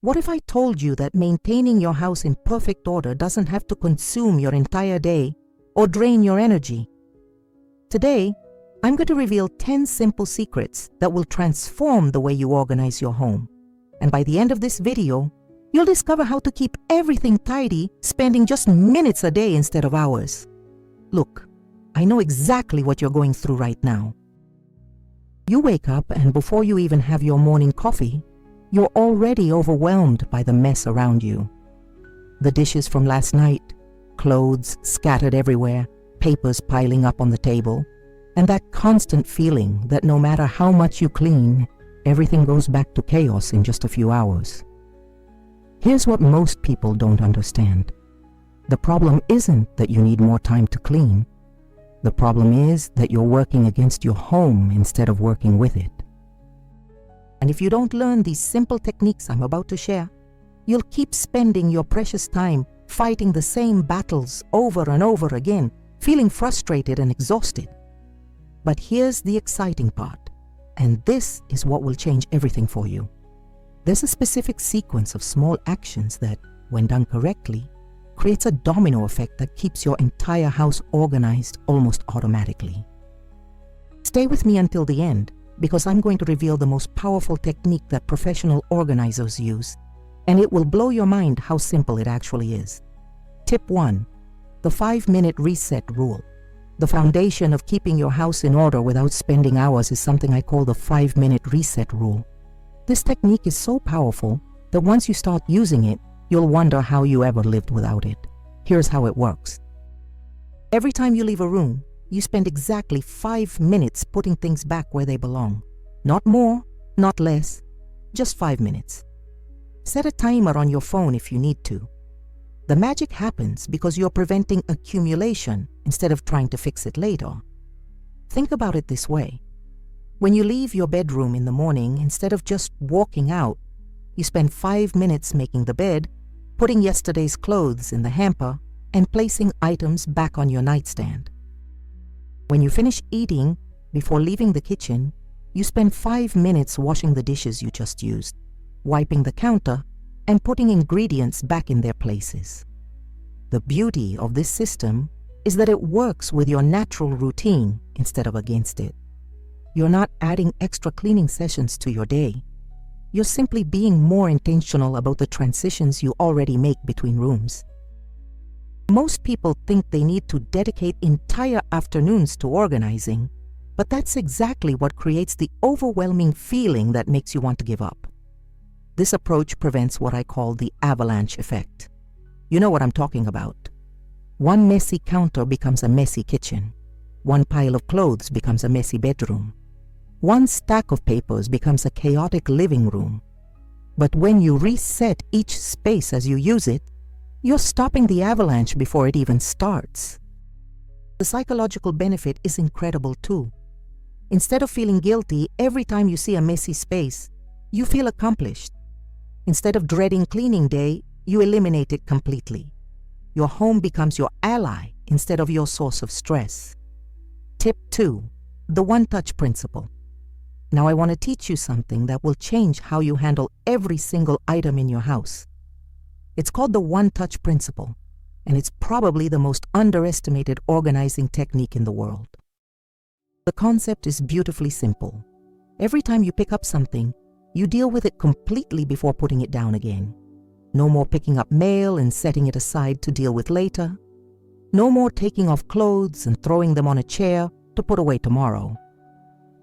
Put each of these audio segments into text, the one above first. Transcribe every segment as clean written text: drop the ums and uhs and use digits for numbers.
What if I told you that maintaining your house in perfect order doesn't have to consume your entire day or drain your energy? Today, I'm going to reveal 10 simple secrets that will transform the way you organize your home. And by the end of this video, you'll discover how to keep everything tidy, spending just minutes a day instead of hours. Look, I know exactly what you're going through right now. You wake up and before you even have your morning coffee, you're already overwhelmed by the mess around you. The dishes from last night, clothes scattered everywhere, papers piling up on the table, and that constant feeling that no matter how much you clean, everything goes back to chaos in just a few hours. Here's what most people don't understand. The problem isn't that you need more time to clean. The problem is that you're working against your home instead of working with it. And if you don't learn these simple techniques I'm about to share, you'll keep spending your precious time fighting the same battles over and over again, feeling frustrated and exhausted. But here's the exciting part, and this is what will change everything for you. There's a specific sequence of small actions that, when done correctly, creates a domino effect that keeps your entire house organized almost automatically. Stay with me until the end, because I'm going to reveal the most powerful technique that professional organizers use, and it will blow your mind how simple it actually is. Tip 1. The 5-minute reset rule. The foundation of keeping your house in order without spending hours is something I call the 5-minute reset rule. This technique is so powerful that once you start using it, you'll wonder how you ever lived without it. Here's how it works. Every time you leave a room, you spend exactly 5 minutes putting things back where they belong. Not more, not less, just 5 minutes. Set a timer on your phone if you need to. The magic happens because you're preventing accumulation instead of trying to fix it later. Think about it this way. When you leave your bedroom in the morning, instead of just walking out, you spend 5 minutes making the bed, putting yesterday's clothes in the hamper, and placing items back on your nightstand. When you finish eating, before leaving the kitchen, you spend 5 minutes washing the dishes you just used, wiping the counter, and putting ingredients back in their places. The beauty of this system is that it works with your natural routine instead of against it. You're not adding extra cleaning sessions to your day. You're simply being more intentional about the transitions you already make between rooms. Most people think they need to dedicate entire afternoons to organizing, but that's exactly what creates the overwhelming feeling that makes you want to give up. This approach prevents what I call the avalanche effect. You know what I'm talking about. One messy counter becomes a messy kitchen. One pile of clothes becomes a messy bedroom. One stack of papers becomes a chaotic living room. But when you reset each space as you use it, you're stopping the avalanche before it even starts. The psychological benefit is incredible too. Instead of feeling guilty every time you see a messy space, you feel accomplished. Instead of dreading cleaning day, you eliminate it completely. Your home becomes your ally instead of your source of stress. Tip 2. The one-touch principle. Now I want to teach you something that will change how you handle every single item in your house. It's called the one-touch principle, and it's probably the most underestimated organizing technique in the world. The concept is beautifully simple. Every time you pick up something, you deal with it completely before putting it down again. No more picking up mail and setting it aside to deal with later. No more taking off clothes and throwing them on a chair to put away tomorrow.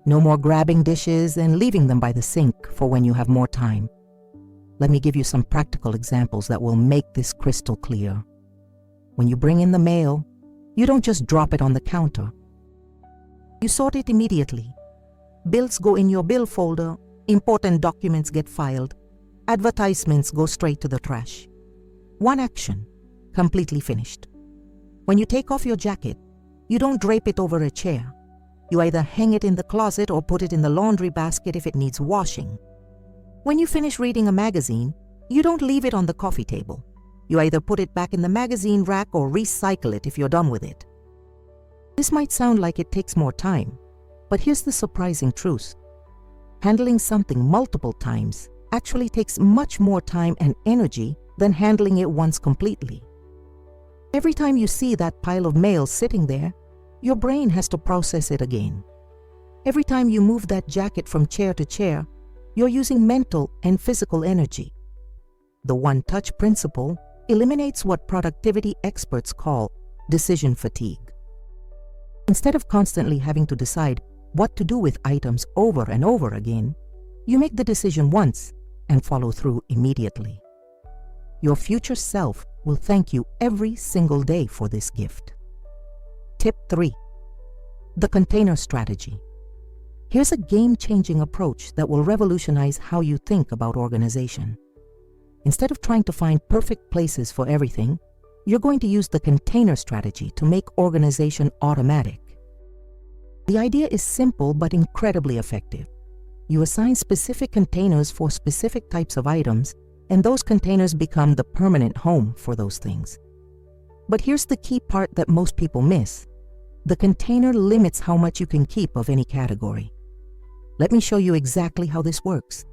No more grabbing dishes and leaving them by the sink for when you have more time. Let me give you some practical examples that will make this crystal clear. When you bring in the mail, you don't just drop it on the counter. You sort it immediately. Bills go in your bill folder, important documents get filed, advertisements go straight to the trash. One action, completely finished. When you take off your jacket, you don't drape it over a chair. You either hang it in the closet or put it in the laundry basket if it needs washing. When you finish reading a magazine, you don't leave it on the coffee table. You either put it back in the magazine rack or recycle it if you're done with it. This might sound like it takes more time, but here's the surprising truth. Handling something multiple times actually takes much more time and energy than handling it once completely. Every time you see that pile of mail sitting there, your brain has to process it again. Every time you move that jacket from chair to chair, you're using mental and physical energy. The one-touch principle eliminates what productivity experts call decision fatigue. Instead of constantly having to decide what to do with items over and over again, you make the decision once and follow through immediately. Your future self will thank you every single day for this gift. Tip 3. The container strategy. Here's a game-changing approach that will revolutionize how you think about organization. Instead of trying to find perfect places for everything, you're going to use the container strategy to make organization automatic. The idea is simple but incredibly effective. You assign specific containers for specific types of items, and those containers become the permanent home for those things. But here's the key part that most people miss. The container limits how much you can keep of any category. Let me show you exactly how this works.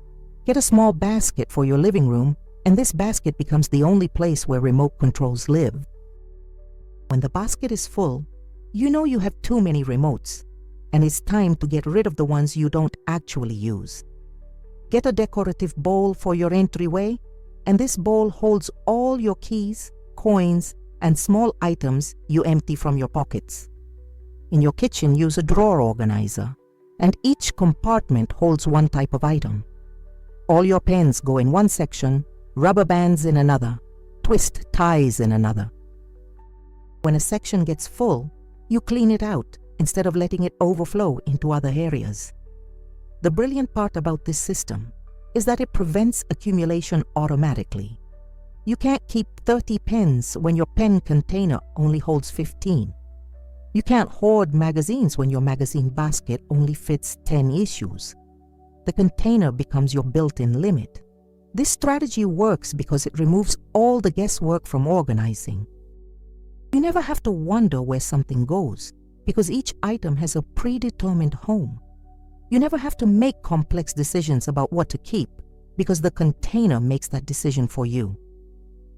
Get a small basket for your living room, and this basket becomes the only place where remote controls live. When the basket is full, you know you have too many remotes, and it's time to get rid of the ones you don't actually use. Get a decorative bowl for your entryway, and this bowl holds all your keys, coins, and small items you empty from your pockets. In your kitchen, use a drawer organizer, and each compartment holds one type of item. All your pens go in one section, rubber bands in another, twist ties in another. When a section gets full, you clean it out instead of letting it overflow into other areas. The brilliant part about this system is that it prevents accumulation automatically. You can't keep 30 pens when your pen container only holds 15. You can't hoard magazines when your magazine basket only fits 10 issues. The container becomes your built-in limit. This strategy works because it removes all the guesswork from organizing. You never have to wonder where something goes because each item has a predetermined home. You never have to make complex decisions about what to keep because the container makes that decision for you.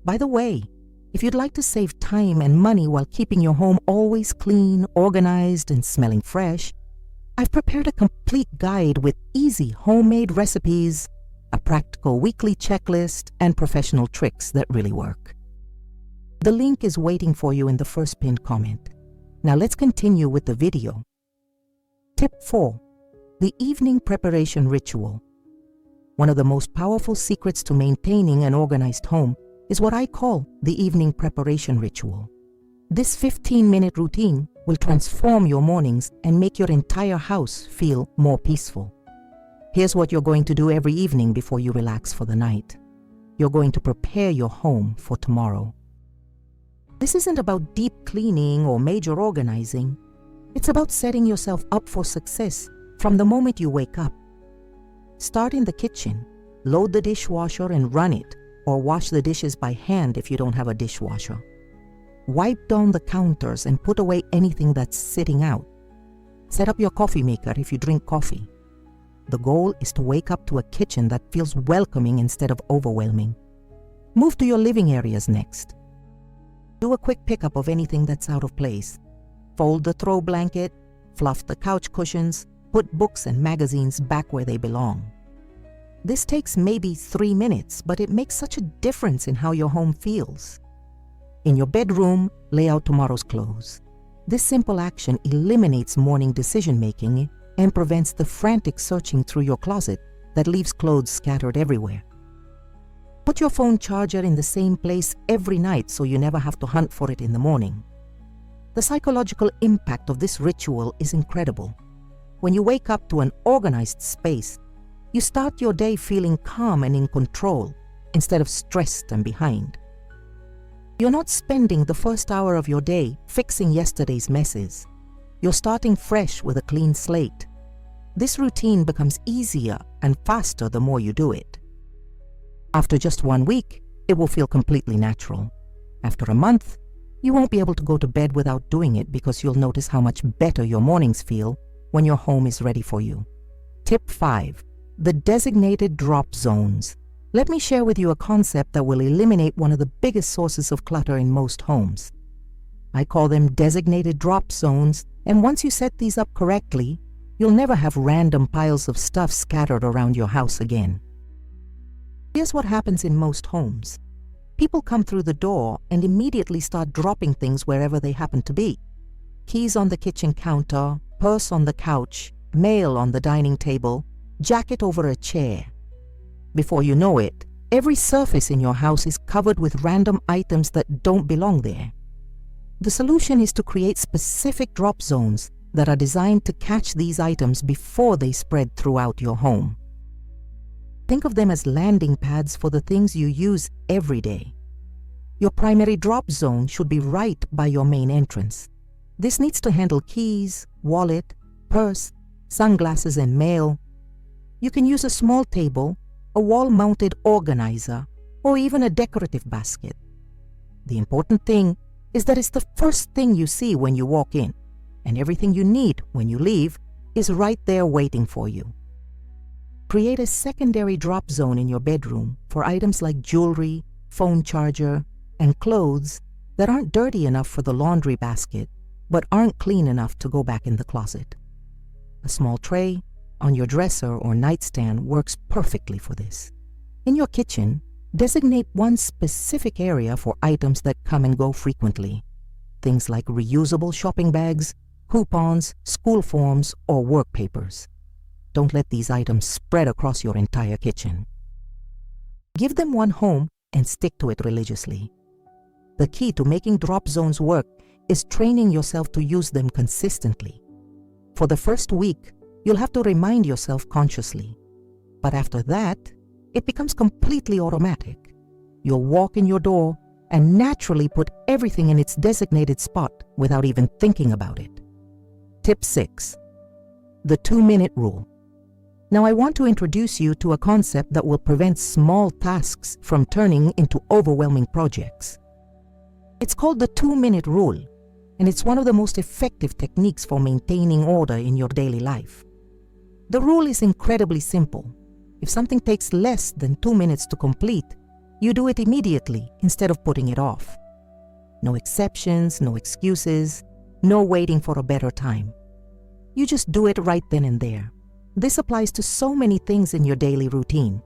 By the way, if you'd like to save time and money while keeping your home always clean, organized, and smelling fresh, I've prepared a complete guide with easy homemade recipes, a practical weekly checklist, and professional tricks that really work. The link is waiting for you in the first pinned comment. Now let's continue with the video. Tip 4. The evening preparation ritual. One of the most powerful secrets to maintaining an organized home is what I call the evening preparation ritual. This 15-minute routine will transform your mornings and make your entire house feel more peaceful. Here's what you're going to do every evening before you relax for the night. You're going to prepare your home for tomorrow. This isn't about deep cleaning or major organizing. It's about setting yourself up for success from the moment you wake up. Start in the kitchen, load the dishwasher and run it, or wash the dishes by hand if you don't have a dishwasher. Wipe down the counters and put away anything that's sitting out. Set up your coffee maker if you drink coffee. The goal is to wake up to a kitchen that feels welcoming instead of overwhelming. Move to your living areas next. Do a quick pickup of anything that's out of place. Fold the throw blanket, fluff the couch cushions, put books and magazines back where they belong. This takes maybe 3 minutes, but it makes such a difference in how your home feels. In your bedroom, lay out tomorrow's clothes. This simple action eliminates morning decision-making and prevents the frantic searching through your closet that leaves clothes scattered everywhere. Put your phone charger in the same place every night so you never have to hunt for it in the morning. The psychological impact of this ritual is incredible. When you wake up to an organized space, you start your day feeling calm and in control instead of stressed and behind. You're not spending the first hour of your day fixing yesterday's messes. You're starting fresh with a clean slate. This routine becomes easier and faster the more you do it. After just 1 week, it will feel completely natural. After a month, you won't be able to go to bed without doing it because you'll notice how much better your mornings feel when your home is ready for you. Tip 5. the designated drop zones. Let me share with you a concept that will eliminate one of the biggest sources of clutter in most homes. I call them designated drop zones, and once you set these up correctly, you'll never have random piles of stuff scattered around your house again. Here's what happens in most homes. People come through the door and immediately start dropping things wherever they happen to be. Keys on the kitchen counter, purse on the couch, mail on the dining table, jacket over a chair. Before you know it, every surface in your house is covered with random items that don't belong there. The solution is to create specific drop zones that are designed to catch these items before they spread throughout your home. Think of them as landing pads for the things you use every day. Your primary drop zone should be right by your main entrance. This needs to handle keys, wallet, purse, sunglasses, and mail. You can use a small table, a wall-mounted organizer, or even a decorative basket. The important thing is that it's the first thing you see when you walk in, and everything you need when you leave is right there waiting for you. Create a secondary drop zone in your bedroom for items like jewelry, phone charger, and clothes that aren't dirty enough for the laundry basket, but aren't clean enough to go back in the closet. A small tray on your dresser or nightstand works perfectly for this. In your kitchen, designate one specific area for items that come and go frequently. Things like reusable shopping bags, coupons, school forms, or work papers. Don't let these items spread across your entire kitchen. Give them one home and stick to it religiously. The key to making drop zones work is training yourself to use them consistently. For the first week, you'll have to remind yourself consciously. But after that, it becomes completely automatic. You'll walk in your door and naturally put everything in its designated spot without even thinking about it. Tip 6. The 2-minute rule. Now I want to introduce you to a concept that will prevent small tasks from turning into overwhelming projects. It's called the 2-minute rule, and it's one of the most effective techniques for maintaining order in your daily life. The rule is incredibly simple. If something takes less than 2 minutes to complete, you do it immediately instead of putting it off. No exceptions, no excuses, no waiting for a better time. You just do it right then and there. This applies to so many things in your daily routine.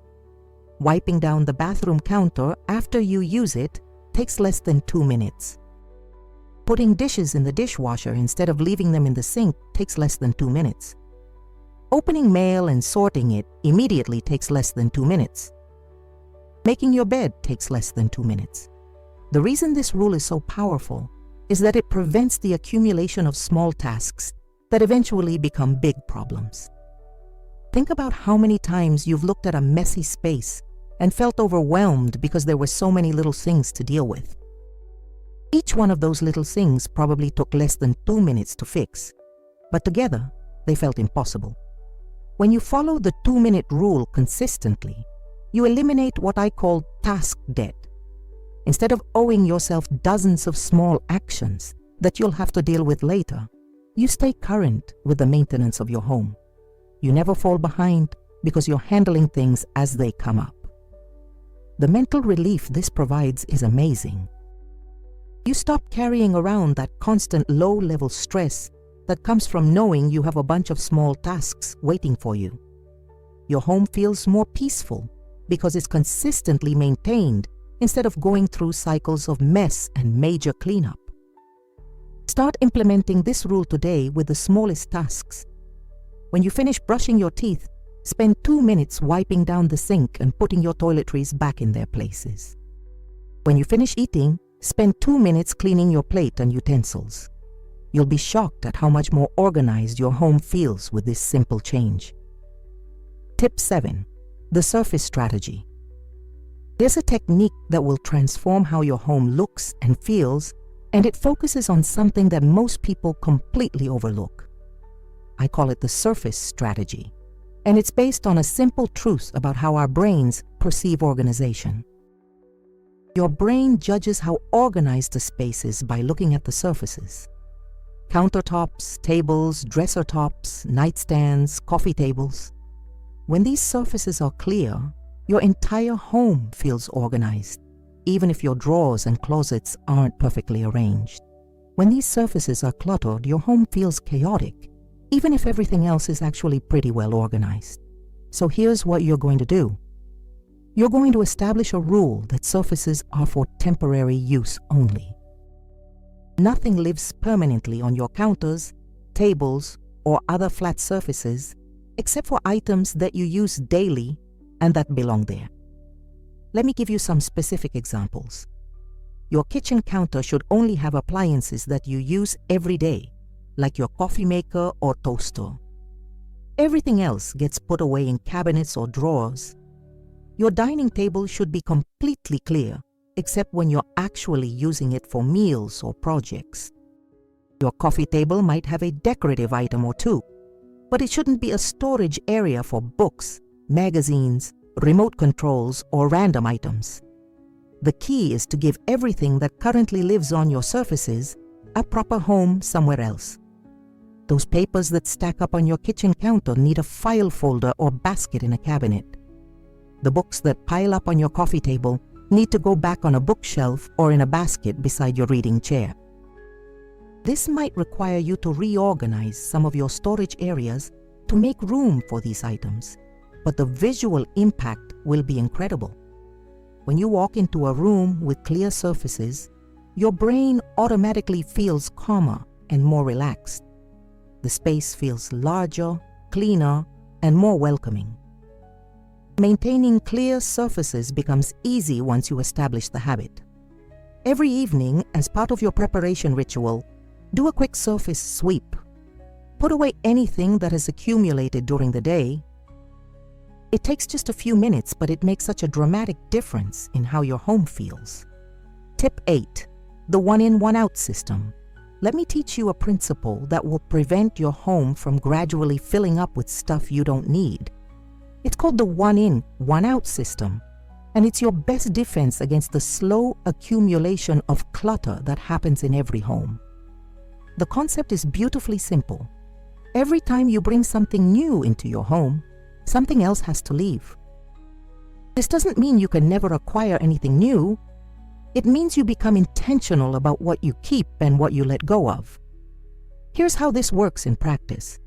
Wiping down the bathroom counter after you use it takes less than 2 minutes. Putting dishes in the dishwasher instead of leaving them in the sink takes less than 2 minutes. Opening mail and sorting it immediately takes less than 2 minutes. Making your bed takes less than 2 minutes. The reason this rule is so powerful is that it prevents the accumulation of small tasks that eventually become big problems. Think about how many times you've looked at a messy space and felt overwhelmed because there were so many little things to deal with. Each one of those little things probably took less than 2 minutes to fix, but together they felt impossible. When you follow the 2-minute rule consistently, you eliminate what I call task debt. Instead of owing yourself dozens of small actions that you'll have to deal with later, you stay current with the maintenance of your home. You never fall behind because you're handling things as they come up. The mental relief this provides is amazing. You stop carrying around that constant low-level stress that comes from knowing you have a bunch of small tasks waiting for you. Your home feels more peaceful because it's consistently maintained instead of going through cycles of mess and major cleanup. Start implementing this rule today with the smallest tasks. When you finish brushing your teeth, spend 2 minutes wiping down the sink and putting your toiletries back in their places. When you finish eating, spend 2 minutes cleaning your plate and utensils. You'll be shocked at how much more organized your home feels with this simple change. Tip 7. The surface strategy. There's a technique that will transform how your home looks and feels, and it focuses on something that most people completely overlook. I call it the surface strategy, and it's based on a simple truth about how our brains perceive organization. Your brain judges how organized a space is by looking at the surfaces. Countertops, tables, dresser tops, nightstands, coffee tables. When these surfaces are clear, your entire home feels organized, even if your drawers and closets aren't perfectly arranged. When these surfaces are cluttered, your home feels chaotic, even if everything else is actually pretty well organized. So here's what you're going to do. You're going to establish a rule that surfaces are for temporary use only. Nothing lives permanently on your counters, tables, or other flat surfaces, except for items that you use daily and that belong there. Let me give you some specific examples. Your kitchen counter should only have appliances that you use every day, like your coffee maker or toaster. Everything else gets put away in cabinets or drawers. Your dining table should be completely clear, except when you're actually using it for meals or projects. Your coffee table might have a decorative item or two, but it shouldn't be a storage area for books, magazines, remote controls, or random items. The key is to give everything that currently lives on your surfaces a proper home somewhere else. Those papers that stack up on your kitchen counter need a file folder or basket in a cabinet. The books that pile up on your coffee table need to go back on a bookshelf or in a basket beside your reading chair. This might require you to reorganize some of your storage areas to make room for these items, but the visual impact will be incredible. When you walk into a room with clear surfaces, your brain automatically feels calmer and more relaxed. The space feels larger, cleaner, and more welcoming. Maintaining clear surfaces becomes easy once you establish the habit. Every evening, as part of your preparation ritual, do a quick surface sweep. Put away anything that has accumulated during the day. It takes just a few minutes, but it makes such a dramatic difference in how your home feels. Tip 8. The one-in, one-out system. Let me teach you a principle that will prevent your home from gradually filling up with stuff you don't need. It's called the one-in, one-out system, and it's your best defense against the slow accumulation of clutter that happens in every home. The concept is beautifully simple. Every time you bring something new into your home, something else has to leave. This doesn't mean you can never acquire anything new. It means you become intentional about what you keep and what you let go of. Here's how this works in practice.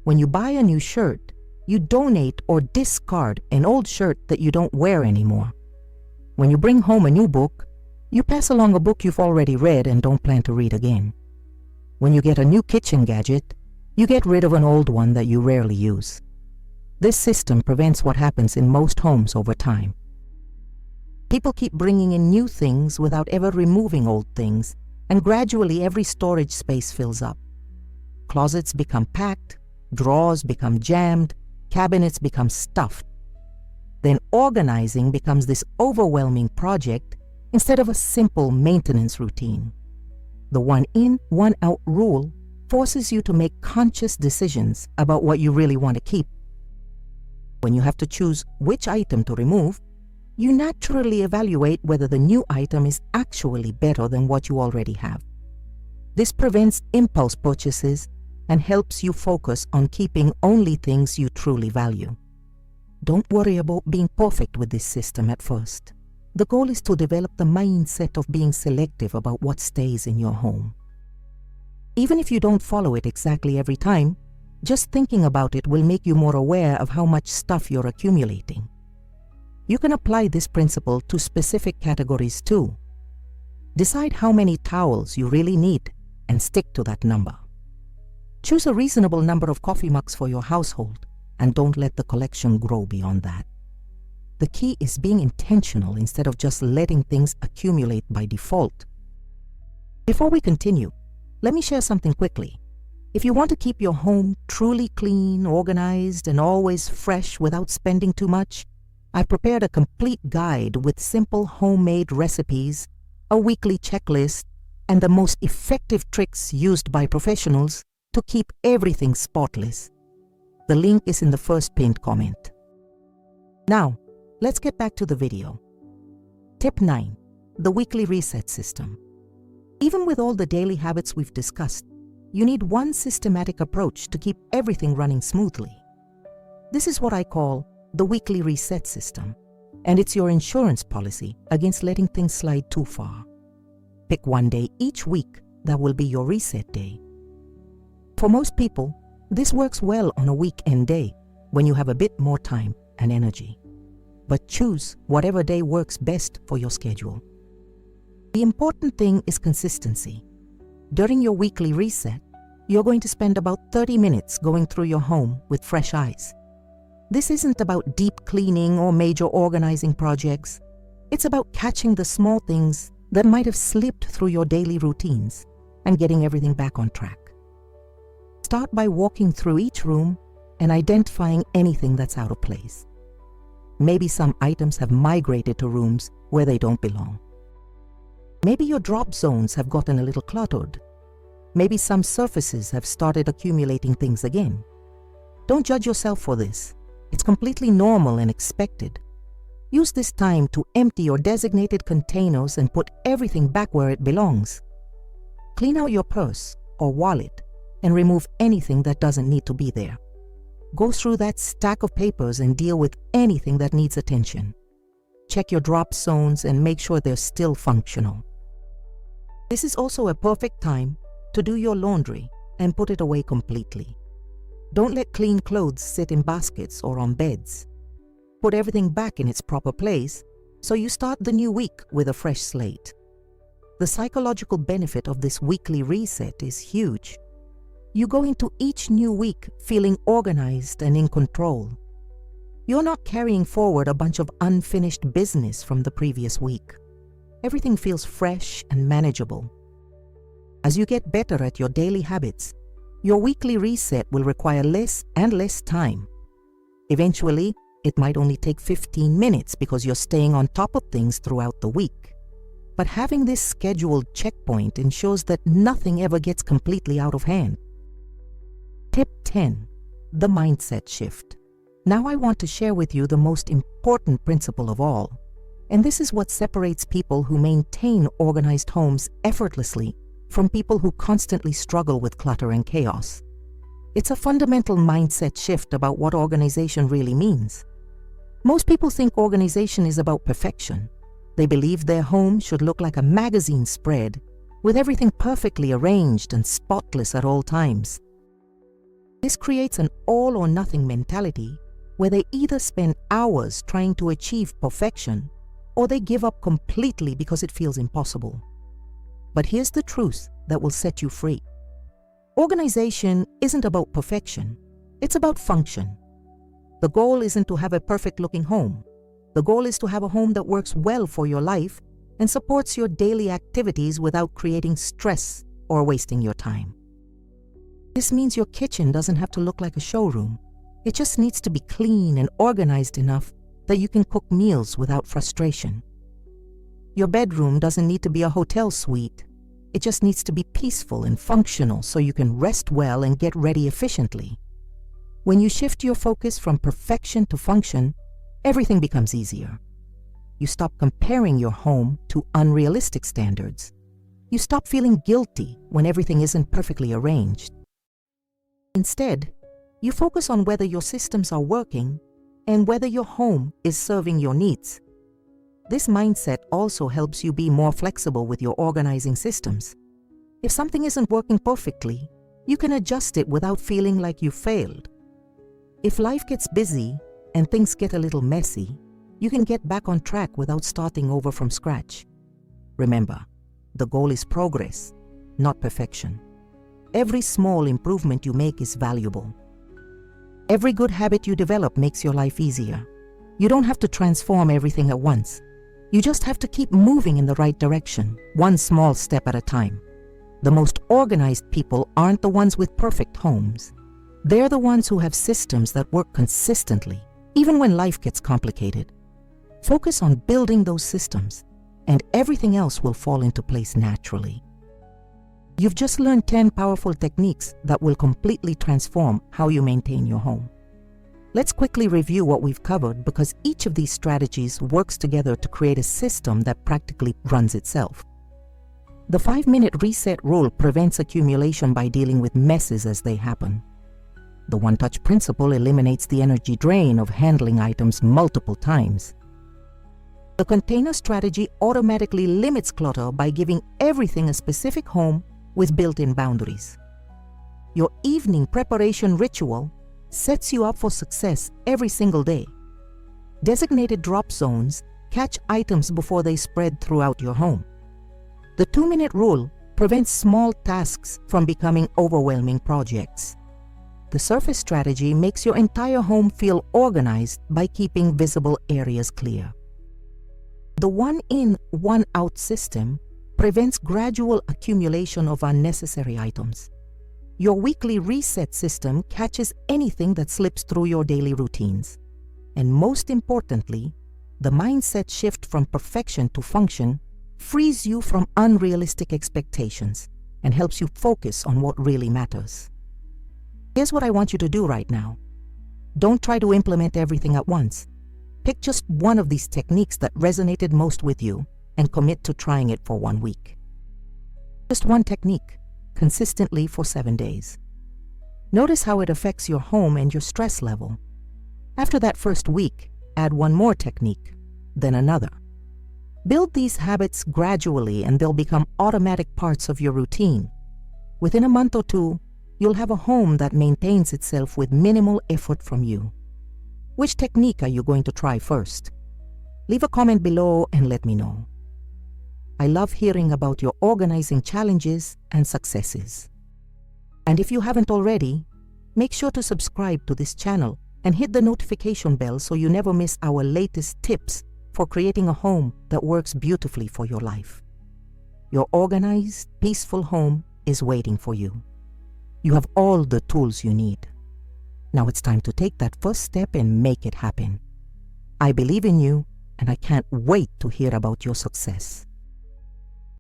When you buy a new shirt, you donate or discard an old shirt that you don't wear anymore. When you bring home a new book, you pass along a book you've already read and don't plan to read again. When you get a new kitchen gadget, you get rid of an old one that you rarely use. This system prevents what happens in most homes over time. People keep bringing in new things without ever removing old things, and gradually every storage space fills up. Closets become packed, drawers become jammed, cabinets become stuffed. Then organizing becomes this overwhelming project instead of a simple maintenance routine. The one-in, one-out rule forces you to make conscious decisions about what you really want to keep. When you have to choose which item to remove, you naturally evaluate whether the new item is actually better than what you already have. This prevents impulse purchases and helps you focus on keeping only things you truly value. Don't worry about being perfect with this system at first. The goal is to develop the mindset of being selective about what stays in your home. Even if you don't follow it exactly every time, just thinking about it will make you more aware of how much stuff you're accumulating. You can apply this principle to specific categories too. Decide how many towels you really need and stick to that number. Choose a reasonable number of coffee mugs for your household and don't let the collection grow beyond that. The key is being intentional instead of just letting things accumulate by default. Before we continue, let me share something quickly. If you want to keep your home truly clean, organized, and always fresh without spending too much, I've prepared a complete guide with simple homemade recipes, a weekly checklist, and the most effective tricks used by professionals to keep everything spotless. The link is in the first pinned comment. Now, let's get back to the video. Tip 9. The weekly reset system. Even with all the daily habits we've discussed, you need one systematic approach to keep everything running smoothly. This is what I call the weekly reset system, and it's your insurance policy against letting things slide too far. Pick one day each week that will be your reset day. For most people, this works well on a weekend day when you have a bit more time and energy. But choose whatever day works best for your schedule. The important thing is consistency. During your weekly reset, you're going to spend about 30 minutes going through your home with fresh eyes. This isn't about deep cleaning or major organizing projects. It's about catching the small things that might have slipped through your daily routines and getting everything back on track. Start by walking through each room and identifying anything that's out of place. Maybe some items have migrated to rooms where they don't belong. Maybe your drop zones have gotten a little cluttered. Maybe some surfaces have started accumulating things again. Don't judge yourself for this. It's completely normal and expected. Use this time to empty your designated containers and put everything back where it belongs. Clean out your purse or wallet and remove anything that doesn't need to be there. Go through that stack of papers and deal with anything that needs attention. Check your drop zones and make sure they're still functional. This is also a perfect time to do your laundry and put it away completely. Don't let clean clothes sit in baskets or on beds. Put everything back in its proper place so you start the new week with a fresh slate. The psychological benefit of this weekly reset is huge. You go into each new week feeling organized and in control. You're not carrying forward a bunch of unfinished business from the previous week. Everything feels fresh and manageable. As you get better at your daily habits, your weekly reset will require less and less time. Eventually, it might only take 15 minutes because you're staying on top of things throughout the week. But having this scheduled checkpoint ensures that nothing ever gets completely out of hand. Tip 10. The mindset shift. Now I want to share with you the most important principle of all. And this is what separates people who maintain organized homes effortlessly from people who constantly struggle with clutter and chaos. It's a fundamental mindset shift about what organization really means. Most people think organization is about perfection. They believe their home should look like a magazine spread, with everything perfectly arranged and spotless at all times. This creates an all-or-nothing mentality where they either spend hours trying to achieve perfection or they give up completely because it feels impossible. But here's the truth that will set you free. Organization isn't about perfection. It's about function. The goal isn't to have a perfect-looking home. The goal is to have a home that works well for your life and supports your daily activities without creating stress or wasting your time. This means your kitchen doesn't have to look like a showroom. It just needs to be clean and organized enough that you can cook meals without frustration. Your bedroom doesn't need to be a hotel suite. It just needs to be peaceful and functional so you can rest well and get ready efficiently. When you shift your focus from perfection to function, everything becomes easier. You stop comparing your home to unrealistic standards. You stop feeling guilty when everything isn't perfectly arranged. Instead, you focus on whether your systems are working and whether your home is serving your needs. This mindset also helps you be more flexible with your organizing systems. If something isn't working perfectly, you can adjust it without feeling like you failed. If life gets busy and things get a little messy, you can get back on track without starting over from scratch. Remember, the goal is progress, not perfection. Every small improvement you make is valuable. Every good habit you develop makes your life easier. You don't have to transform everything at once. You just have to keep moving in the right direction, one small step at a time. The most organized people aren't the ones with perfect homes. They're the ones who have systems that work consistently, even when life gets complicated. Focus on building those systems, and everything else will fall into place naturally. You've just learned 10 powerful techniques that will completely transform how you maintain your home. Let's quickly review what we've covered because each of these strategies works together to create a system that practically runs itself. The 5-minute reset rule prevents accumulation by dealing with messes as they happen. The one-touch principle eliminates the energy drain of handling items multiple times. The container strategy automatically limits clutter by giving everything a specific home with built-in boundaries. Your evening preparation ritual sets you up for success every single day. Designated drop zones catch items before they spread throughout your home. The 2-minute rule prevents small tasks from becoming overwhelming projects. The surface strategy makes your entire home feel organized by keeping visible areas clear. The one-in, one-out system prevents gradual accumulation of unnecessary items. Your weekly reset system catches anything that slips through your daily routines. And most importantly, the mindset shift from perfection to function frees you from unrealistic expectations and helps you focus on what really matters. Here's what I want you to do right now. Don't try to implement everything at once. Pick just one of these techniques that resonated most with you and commit to trying it for 1 week. Just one technique, consistently for 7 days. Notice how it affects your home and your stress level. After that first week, add one more technique, then another. Build these habits gradually and they'll become automatic parts of your routine. Within a month or two, you'll have a home that maintains itself with minimal effort from you. Which technique are you going to try first? Leave a comment below and let me know. I love hearing about your organizing challenges and successes. And if you haven't already, make sure to subscribe to this channel and hit the notification bell so you never miss our latest tips for creating a home that works beautifully for your life. Your organized, peaceful home is waiting for you. You have all the tools you need. Now it's time to take that first step and make it happen. I believe in you, and I can't wait to hear about your success.